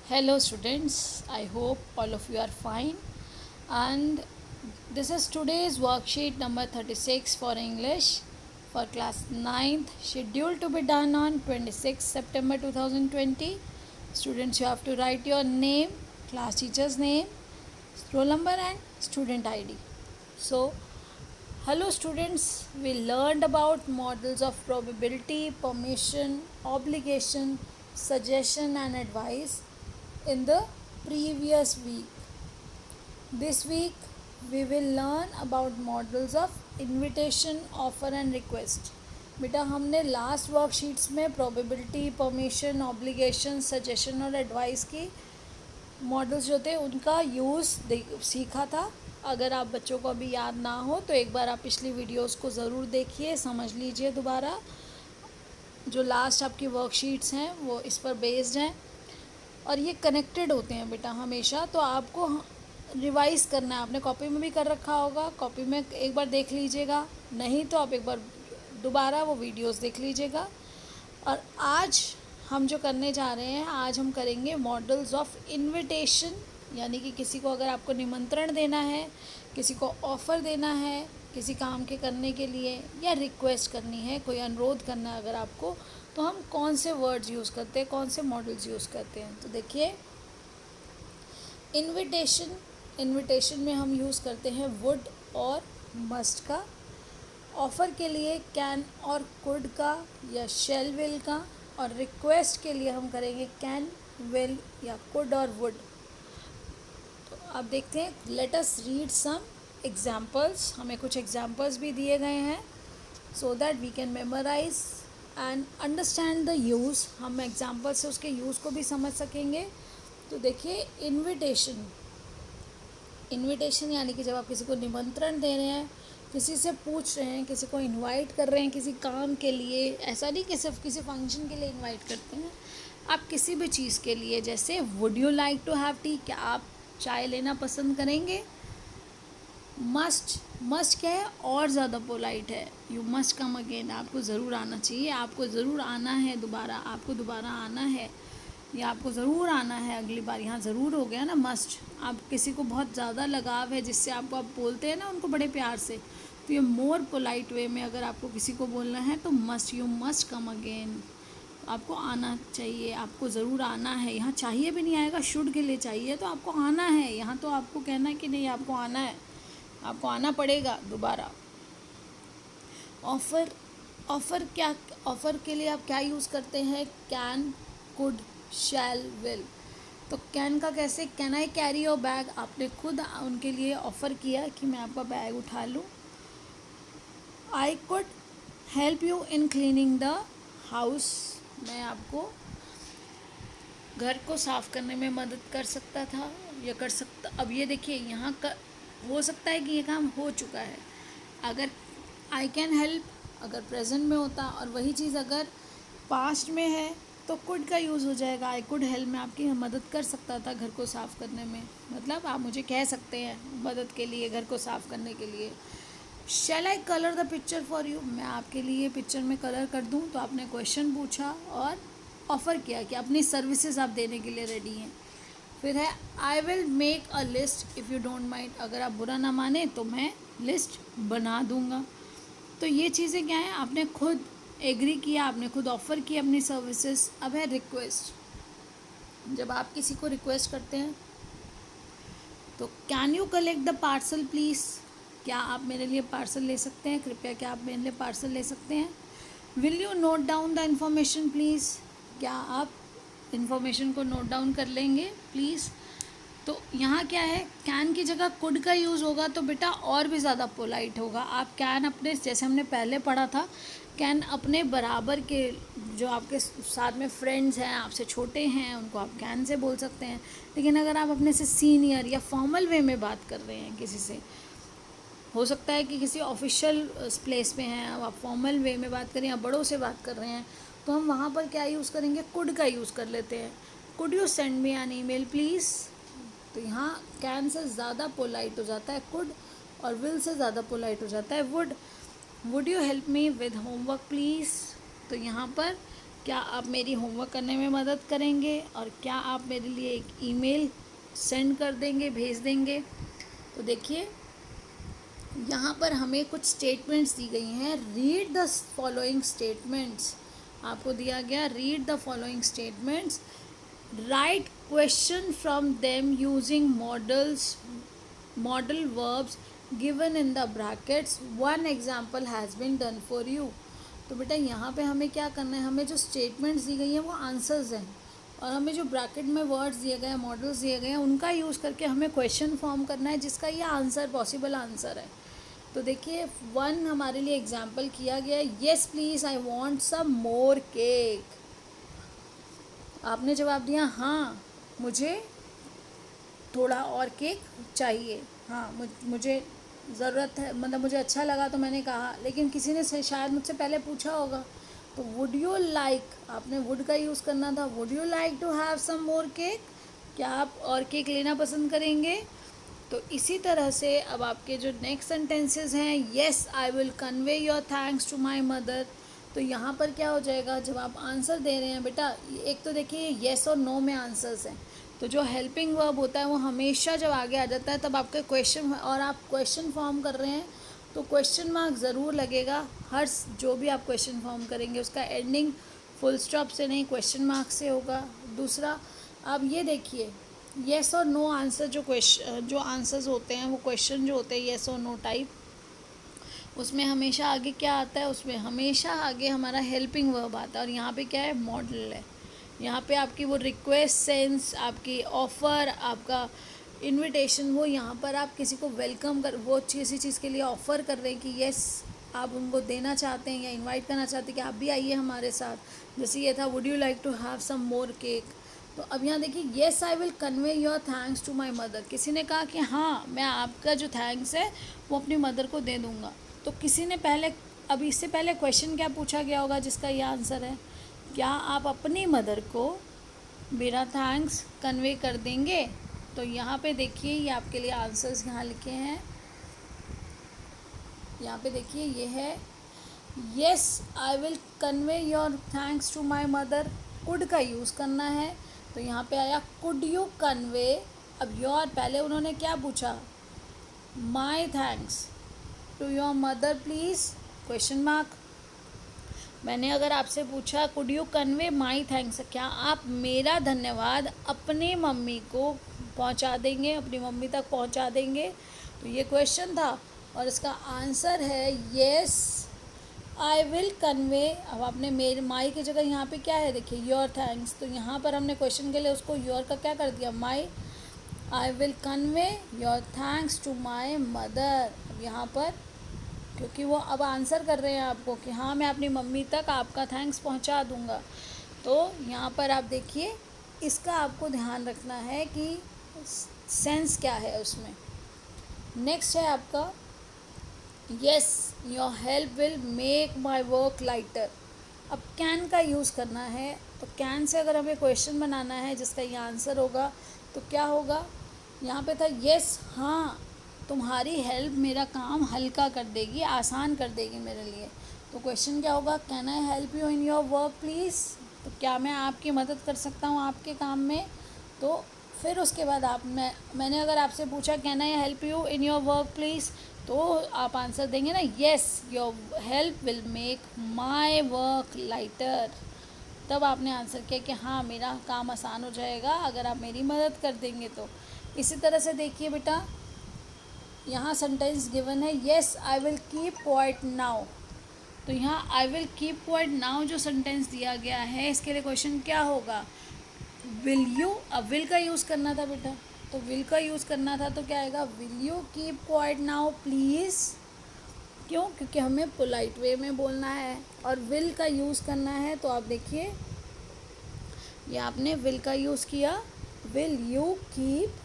Hello students, I hope all of you are fine, and this is today's worksheet number 36 for English for class 9th, scheduled to be done on 26 September 2020. Students, you have to write your name, class teacher's name, roll number and student ID. So, hello students, we learned about models of probability, permission, obligation, suggestion and advice in the previous week. This week we will learn about models of invitation, offer and request. बेटा हमने last worksheets में probability, permission, obligation, suggestion और advice की models जो थे उनका use सीखा था. अगर आप बच्चों को अभी याद ना हो तो एक बार आप पिछली वीडियोस को ज़रूर देखिए, समझ लीजिए दोबारा. जो लास्ट आपकी वर्कशीट्स हैं वो इस पर बेस्ड हैं और ये कनेक्टेड होते हैं बेटा हमेशा. तो आपको रिवाइज़ करना है. आपने कॉपी में भी कर रखा होगा, कॉपी में एक बार देख लीजिएगा, नहीं तो आप एक बार दोबारा वो वीडियोस देख लीजिएगा. और आज हम जो करने जा रहे हैं, आज हम करेंगे मॉडल्स ऑफ इनविटेशन, यानी कि किसी को अगर आपको निमंत्रण देना है, किसी को ऑफ़र देना है किसी काम के करने के लिए, या रिक्वेस्ट करनी है, कोई अनुरोध करना है अगर आपको, तो हम कौन से वर्ड्स यूज़ करते हैं, कौन से मॉडल्स यूज़ करते हैं. तो देखिए, इनविटेशन में हम यूज़ करते हैं वुड और मस्ट का. ऑफ़र के लिए कैन और कुड का या शेल विल का. और रिक्वेस्ट के लिए हम करेंगे कैन, विल या कुड और वुड. तो आप देखते हैं, let us read some examples. हमें कुछ एग्जाम्पल्स भी दिए गए हैं so that we can memorise and understand the use. हम एग्जाम्पल से उसके यूज़ को भी समझ सकेंगे. तो देखिए, इनविटेशन यानी कि जब आप किसी को निमंत्रण दे रहे हैं, किसी से पूछ रहे हैं, किसी को इनवाइट कर रहे हैं किसी काम के लिए. ऐसा नहीं कि सिर्फ किसी फंक्शन के लिए इनवाइट करते हैं, आप किसी भी चीज़ के लिए. जैसे would you like to have tea, क्या आप चाय लेना पसंद करेंगे. मस्ट क्या है, और ज़्यादा पोलाइट है. यू मस्ट कम अगेन, आपको ज़रूर आना चाहिए, आपको ज़रूर आना है दोबारा, आपको दोबारा आना है, या आपको ज़रूर आना है अगली बार. यहाँ ज़रूर हो गया ना मस्ट. आप किसी को बहुत ज़्यादा लगाव है जिससे आपको आप बोलते हैं ना उनको बड़े प्यार से, तो ये मोर पोलाइट वे में अगर आपको किसी को बोलना है तो must, you must come again, आपको आना चाहिए, आपको ज़रूर आना है. यहाँ चाहिए भी नहीं आएगा, शुड के लिए चाहिए, तो आपको आना है. यहाँ तो आपको कहना है कि नहीं, आपको आना है, आपको आना पड़ेगा दोबारा. ऑफ़र के लिए आप क्या यूज़ करते हैं, कैन, कुड, शैल, विल. तो कैन का कैसे, can I carry your bag, आपने खुद उनके लिए ऑफ़र किया कि मैं आपका बैग उठा लूँ. I could help you in cleaning the house, मैं आपको घर को साफ़ करने में मदद कर सकता था या कर सकता. अब ये देखिए, यहाँ का हो सकता है कि ये काम हो चुका है. अगर आई कैन हेल्प अगर प्रेजेंट में होता और वही चीज़ अगर पास्ट में है तो कुड का यूज़ हो जाएगा. आई कुड हेल्प, मैं आपकी मदद कर सकता था घर को साफ़ करने में, मतलब आप मुझे कह सकते हैं मदद के लिए, घर को साफ़ करने के लिए. Shall I colour the picture for you, मैं आपके लिए पिक्चर में कलर कर दूँ. तो आपने क्वेश्चन पूछा और ऑफ़र किया कि अपनी सर्विसेज आप देने के लिए रेडी हैं. फिर है I will make a list if you don't mind, अगर आप बुरा ना माने तो मैं लिस्ट बना दूँगा. तो ये चीज़ें क्या हैं, आपने खुद एग्री किया, आपने खुद ऑफ़र की अपनी सर्विसेज. अब है रिक्वेस्ट. जब आप किसी को रिक्वेस्ट करते हैं तो can you collect the parcel please, क्या आप मेरे लिए पार्सल ले सकते हैं, कृपया क्या आप मेरे लिए पार्सल ले सकते हैं. Will you note down the information please, क्या आप इन्फॉर्मेशन को नोट डाउन कर लेंगे प्लीज़. तो यहाँ क्या है, कैन की जगह कुड का यूज़ होगा तो बेटा और भी ज़्यादा पोलाइट होगा. आप कैन अपने, जैसे हमने पहले पढ़ा था, कैन अपने बराबर के जो आपके साथ में फ्रेंड्स हैं, आपसे छोटे हैं, उनको आप कैन से बोल सकते हैं. लेकिन अगर आप अपने से सीनियर या फॉर्मल वे में बात कर रहे हैं किसी से, हो सकता है कि किसी ऑफिशियल प्लेस में हैं, अब आप फॉर्मल वे में बात करें या बड़ों से बात कर रहे हैं, तो हम वहाँ पर क्या यूज़ करेंगे, कुड का यूज़ कर लेते हैं. Could you send me an email please. तो यहाँ कैन से ज़्यादा पोलाइट हो जाता है कुड, और विल से ज़्यादा पोलाइट हो जाता है would. Would you help me with homework please. तो यहाँ पर क्या आप मेरी होमवर्क करने में मदद करेंगे और क्या आप मेरे लिए एक ईमेल सेंड कर देंगे, भेज देंगे। तो देखिए यहाँ पर हमें कुछ स्टेटमेंट्स दी गई हैं। रीड द फॉलोइंग स्टेटमेंट्स, आपको दिया गया read the following statements, write question from them using modal verbs given in the brackets, one example has been done for you. तो बेटा यहाँ पे हमें क्या करना है, हमें जो स्टेटमेंट्स दी गई हैं वो आंसर्स हैं, और हमें जो ब्रैकेट में वर्ड्स दिए गए हैं, मॉडल्स दिए गए हैं, उनका यूज़ करके हमें क्वेश्चन फॉर्म करना है जिसका ये आंसर पॉसिबल आंसर है। तो देखिए वन हमारे लिए एग्जाम्पल किया गया है, yes please I want some more cake. आपने जवाब दिया हाँ मुझे थोड़ा और केक चाहिए, हाँ मुझे ज़रूरत है, मतलब मुझे अच्छा लगा तो मैंने कहा, लेकिन किसी ने शायद मुझसे पहले पूछा होगा, तो वुड यू लाइक, आपने वुड का यूज़ करना था, would you like to have some more cake, क्या आप और केक लेना पसंद करेंगे। तो इसी तरह से अब आपके जो नेक्स्ट सेंटेंसेस हैं, yes I will convey your thanks to my mother. तो यहाँ पर क्या हो जाएगा, जब आप आंसर दे रहे हैं बेटा, एक तो देखिए येस और नो में आंसर्स हैं, तो जो हेल्पिंग वर्ब होता है वो हमेशा जब आगे आ जाता है तब आपके क्वेश्चन, और आप क्वेश्चन फॉर्म कर रहे हैं तो क्वेश्चन मार्क ज़रूर लगेगा। हर जो भी आप क्वेश्चन फॉर्म करेंगे उसका एंडिंग फुल स्टॉप से नहीं क्वेश्चन मार्क से होगा। दूसरा आप ये देखिए येस और नो आंसर, जो आंसर्स होते हैं वो क्वेश्चन जो होते हैं येस और नो टाइप, उसमें हमेशा आगे क्या आता है, उसमें हमेशा आगे हमारा हेल्पिंग वर्ब आता है, और यहाँ पे क्या है, मॉडल है। यहाँ पे आपकी वो रिक्वेस्ट सेंस, आपकी ऑफ़र, आपका इनविटेशन, वो यहाँ पर आप किसी को वेलकम कर, वो किसी चीज़ के लिए ऑफ़र कर रहे हैं कि येस आप उनको देना चाहते हैं या इनवाइट करना चाहते हैं कि आप भी आइए हमारे साथ। जैसे ये था would you like to have some more cake. तो अब यहाँ देखिए yes I will convey your thanks to my mother, किसी ने कहा कि हाँ मैं आपका जो थैंक्स है वो अपनी मदर को दे दूँगा। तो किसी ने पहले, अब इससे पहले क्वेश्चन क्या पूछा गया होगा जिसका ये आंसर है, क्या आप अपनी मदर को मेरा थैंक्स कन्वे कर देंगे। तो यहाँ पे देखिए ये आपके लिए आंसर्स यहाँ लिखे हैं, यहाँ पे देखिए ये है yes I will convey your thanks to my mother, could का यूज़ करना है, तो यहाँ पे आया कुड यू कन्वे। अब योर, पहले उन्होंने क्या पूछा, my thanks to your mother please, question mark. मैंने अगर आपसे पूछा could you convey my thanks, क्या आप मेरा धन्यवाद अपने मम्मी को पहुंचा देंगे, अपनी मम्मी तक पहुंचा देंगे, तो ये क्वेश्चन था और इसका आंसर है येस आई विल कन्वे। अब आपने मेरे माई की जगह यहाँ पे क्या है, देखिए योर थैंक्स, तो यहाँ पर हमने क्वेश्चन के लिए उसको योर का क्या कर दिया, my, I will convey your thanks to my mother. अब यहाँ पर क्योंकि वो अब आंसर कर रहे हैं आपको कि हाँ मैं अपनी मम्मी तक आपका थैंक्स पहुँचा दूँगा, तो यहाँ पर आप देखिए इसका आपको ध्यान रखना है कि सेंस क्या है उसमें। नेक्स्ट है आपका yes your help will make my work lighter. अब कैन का यूज़ करना है, तो कैन से अगर हमें क्वेश्चन बनाना है जिसका ये आंसर होगा तो क्या होगा, यहाँ पे था येस हाँ तुम्हारी हेल्प मेरा काम हल्का कर देगी, आसान कर देगी मेरे लिए, तो क्वेश्चन क्या होगा, can I help you in your work please, तो क्या मैं आपकी मदद कर सकता हूँ आपके काम में। तो फिर उसके बाद मैंने अगर आपसे पूछा can I help you in your work please, तो आप आंसर देंगे ना yes your help will make my work lighter, तब आपने आंसर किया कि हाँ मेरा काम आसान हो जाएगा अगर आप मेरी मदद कर देंगे तो। इसी तरह से देखिए बेटा यहाँ सेंटेंस गिवन है yes I will keep quiet now, तो यहाँ I will keep quiet now जो सेंटेंस दिया गया है इसके लिए क्वेश्चन क्या होगा, विल यू, अब विल का यूज़ करना था बेटा, तो विल का यूज़ करना था तो क्या आएगा, will you keep quiet now please, क्यों, क्योंकि हमें पोलाइट वे में बोलना है और विल का यूज़ करना है, तो आप देखिए ये आपने विल का यूज़ किया, will you keep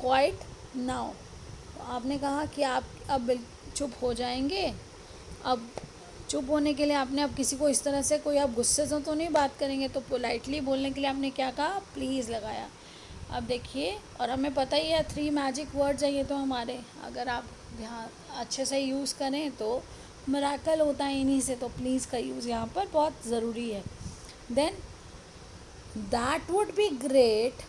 quiet now, तो आपने कहा कि आप अब चुप हो जाएंगे। अब चुप होने के लिए आपने अब किसी को इस तरह से, कोई आप गुस्से से तो नहीं बात करेंगे, तो पोलाइटली बोलने के लिए आपने क्या कहा, प्लीज़ लगाया। अब देखिए, और हमें पता ही है 3 मैजिक वर्ड्स हैं ये तो हमारे, अगर आप ध्यान अच्छे से यूज़ करें तो मिरेकल होता है इन्हीं से, तो प्लीज़ का यूज़ यहाँ पर बहुत ज़रूरी है। Then that would be great,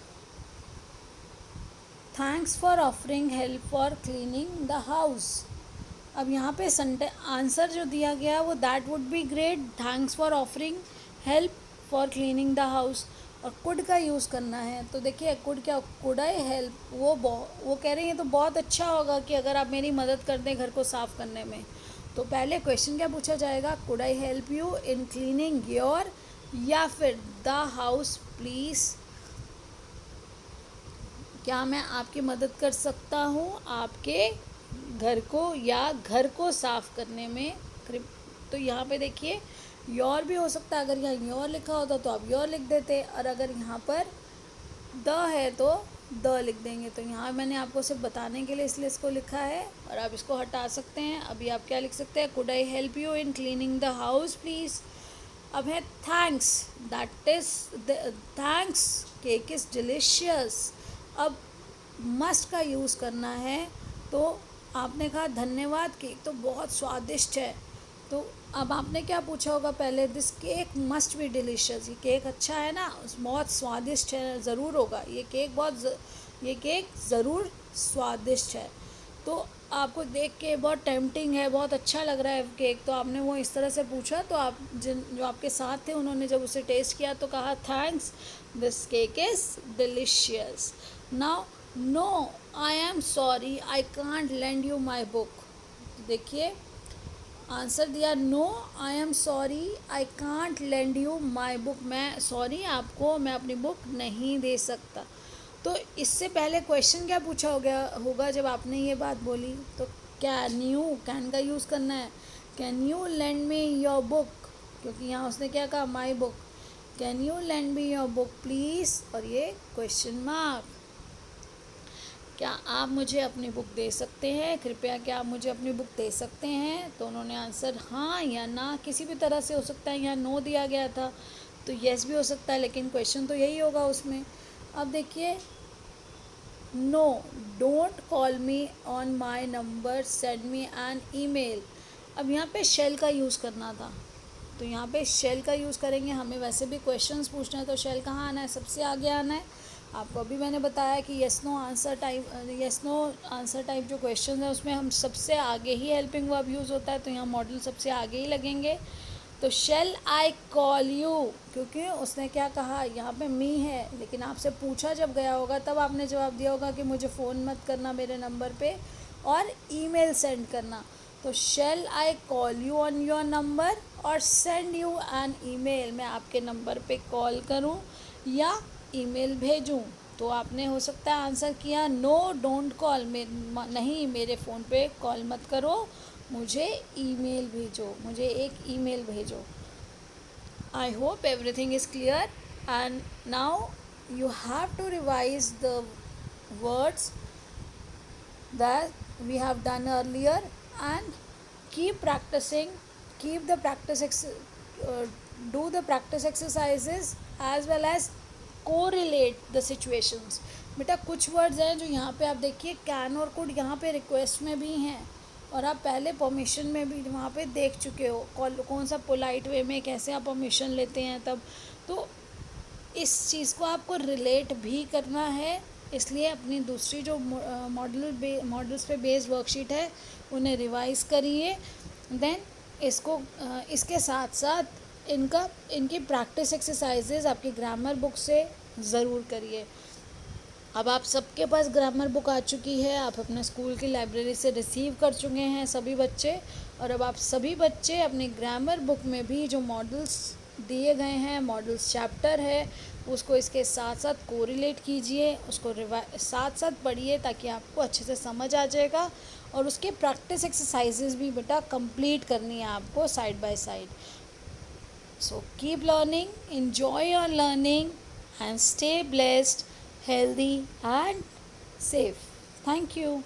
thanks for offering help for cleaning the house. अब यहाँ पे आंसर जो दिया गया वो that would be great, thanks for offering help for cleaning the house, और कुड का यूज़ करना है। तो देखिए कुड क्या, कुड आई हेल्प, वो कह रही हैं तो बहुत अच्छा होगा कि अगर आप मेरी मदद कर दें घर को साफ़ करने में। तो पहले क्वेश्चन क्या पूछा जाएगा, could I help you in cleaning your, या फिर द हाउस प्लीज़, क्या मैं आपकी मदद कर सकता हूँ आपके घर को या घर को साफ़ करने में। तो यहाँ पे देखिए योर भी हो सकता है, अगर यहाँ योर लिखा होता तो आप योर लिख देते, और अगर यहाँ पर द है तो द लिख देंगे। तो यहाँ मैंने आपको सिर्फ बताने के लिए इसलिए इसको लिखा है, और आप इसको हटा सकते हैं। अभी आप क्या लिख सकते हैं, could I help you in cleaning the house please. अब है thanks, that is thanks, cake is delicious. अब मस्ट का यूज़ करना है, तो आपने कहा धन्यवाद, केक तो बहुत स्वादिष्ट है। तो अब आपने क्या पूछा होगा पहले, this cake must be delicious, ये केक अच्छा है ना, बहुत स्वादिष्ट है, ज़रूर होगा ये केक ज़रूर स्वादिष्ट है। तो आपको देख के बहुत टेम्पटिंग है, बहुत अच्छा लग रहा है केक, तो आपने वो इस तरह से पूछा, तो आप जो आपके साथ थे उन्होंने जब उसे टेस्ट किया तो कहा thanks, this cake is delicious. Now no I am sorry I can't lend you my book. देखिए आंसर दिया, no I am sorry I can't lend you my book, मैं सॉरी आपको मैं अपनी बुक नहीं दे सकता। तो इससे पहले क्वेश्चन क्या पूछा होगा जब आपने ये बात बोली, तो कैन का यूज़ करना है, can you lend me your book, क्योंकि यहाँ उसने क्या कहा, my book, can you lend me your book please, और ये क्वेश्चन मार्क, क्या आप मुझे अपनी बुक दे सकते हैं, कृपया क्या आप मुझे अपनी बुक दे सकते हैं। तो उन्होंने आंसर हाँ या ना किसी भी तरह से हो सकता है, यहाँ नो दिया गया था तो येस भी हो सकता है, लेकिन क्वेश्चन तो यही होगा उसमें। अब देखिए no, don't call me on my number, send me an email. अब यहाँ पे शेल का यूज़ करना था, तो यहाँ पे शेल का यूज़ करेंगे। हमें वैसे भी क्वेश्चंस पूछना है तो शेल कहाँ आना है, सबसे आगे आना है। आपको अभी मैंने बताया कि येस नो आंसर टाइप जो क्वेश्चन है उसमें हम सबसे आगे ही हेल्पिंग वर्ब यूज़ होता है, तो यहाँ मॉडल सबसे आगे ही लगेंगे। तो शेल आई कॉल यू, क्योंकि उसने क्या कहा, यहाँ पे मी है, लेकिन आपसे पूछा जब गया होगा तब आपने जवाब दिया होगा कि मुझे फ़ोन मत करना मेरे नंबर पे, और ईमेल सेंड करना। तो shall I call you on your number और सेंड यू एन ईमेल, मैं आपके नंबर पे कॉल करूँ या ईमेल भेजूँ। तो आपने हो सकता है आंसर किया नो डोंट कॉल, नहीं मेरे फ़ोन पे कॉल मत करो, मुझे ईमेल भेजो, मुझे एक ईमेल भेजो। I hope everything is clear, and now you have to revise the words that we have done earlier and keep practicing, keep the do the practice exercises as well as correlate the situations। बेटा कुछ words हैं जो यहाँ पे आप देखिए can और could यहाँ पे रिक्वेस्ट में भी हैं, और आप पहले परमिशन में भी वहाँ पे देख चुके हो कौन सा पोलाइट वे में कैसे आप परमिशन लेते हैं तब। तो इस चीज़ को आपको रिलेट भी करना है, इसलिए अपनी दूसरी जो मॉडल्स पे बेस्ड वर्कशीट है उन्हें रिवाइज करिए। देन इसके साथ साथ इनकी प्रैक्टिस एक्सरसाइजेज आपकी ग्रामर बुक से ज़रूर करिए। अब आप सबके पास ग्रामर बुक आ चुकी है, आप अपने स्कूल की लाइब्रेरी से रिसीव कर चुके हैं सभी बच्चे, और अब आप सभी बच्चे अपनी ग्रामर बुक में भी जो मॉडल्स दिए गए हैं, मॉडल्स चैप्टर है, उसको इसके साथ साथ कोरिलेट कीजिए, उसको साथ साथ पढ़िए ताकि आपको अच्छे से समझ आ जाएगा, और उसके प्रैक्टिस एक्सरसाइजेज भी बेटा कंप्लीट करनी है आपको side by side. So keep learning, enjoy your learning and stay blessed, healthy and safe. Thank you.